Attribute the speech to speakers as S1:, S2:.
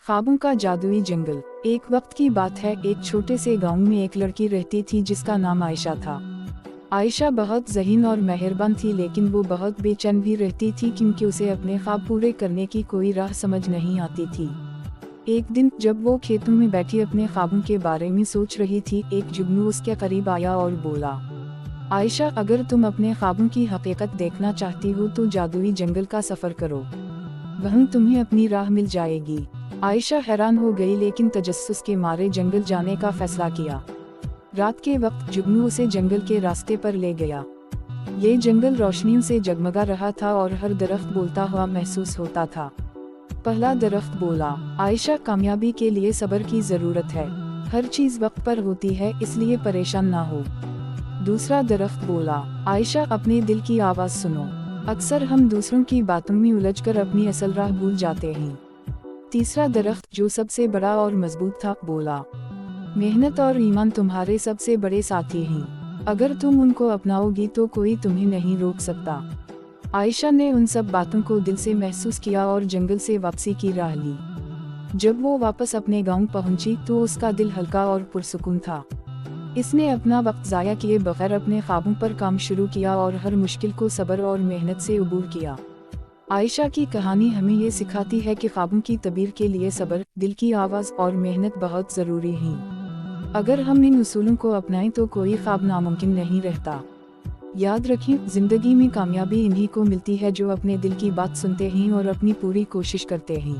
S1: ख्वाबों का जादुई जंगल। एक वक्त की बात है, एक छोटे से गांव में एक लड़की रहती थी जिसका नाम आयशा था। आयशा बहुत ज़हीन और मेहरबान थी, लेकिन वो बहुत बेचैन भी रहती थी क्योंकि उसे अपने ख्वाब पूरे करने की कोई राह समझ नहीं आती थी। एक दिन जब वो खेतों में बैठी अपने ख्वाबों के बारे में सोच रही थी, एक जुगनू उसके करीब आया और बोला, आयशा, अगर तुम अपने ख्वाबों की हकीकत देखना चाहती हो तो जादुई जंगल का सफ़र करो, वहीं तुम्हें अपनी राह मिल जाएगी। आयशा हैरान हो गई, लेकिन तजस्सुस के मारे जंगल जाने का फैसला किया। रात के वक्त जुगनू उसे जंगल के रास्ते पर ले गया। ये जंगल रोशनियों से जगमगा रहा था और हर दरख्त बोलता हुआ महसूस होता था। पहला दरख्त बोला, आयशा, कामयाबी के लिए सब्र की ज़रूरत है, हर चीज़ वक्त पर होती है, इसलिए परेशान ना हो। दूसरा दरख्त बोला, आयशा, अपने दिल की आवाज़ सुनो, अक्सर हम दूसरों की बातों में उलझकर अपनी असल राह भूल जाते हैं। तीसरा दरख्त, जो सबसे बड़ा और मजबूत था, बोला, मेहनत और ईमान तुम्हारे सबसे बड़े साथी हैं, अगर तुम उनको अपनाओगी तो कोई तुम्हें नहीं रोक सकता। आयशा ने उन सब बातों को दिल से महसूस किया और जंगल से वापसी की राह ली। जब वो वापस अपने गांव पहुंची तो उसका दिल हल्का और पुरसुकून था। इसने अपना वक्त ज़ाया किए बगैर अपने ख्वाबों पर काम शुरू किया और हर मुश्किल को सब्र और मेहनत से अबूर किया। आयशा की कहानी हमें ये सिखाती है कि ख्वाबों की तबीर के लिए सब्र, दिल की आवाज़ और मेहनत बहुत ज़रूरी हैं। अगर हम इन उसूलों को अपनाएं तो कोई ख्वाब नामुमकिन नहीं रहता। याद रखें, ज़िंदगी में कामयाबी इन्हीं को मिलती है जो अपने दिल की बात सुनते हैं और अपनी पूरी कोशिश करते हैं।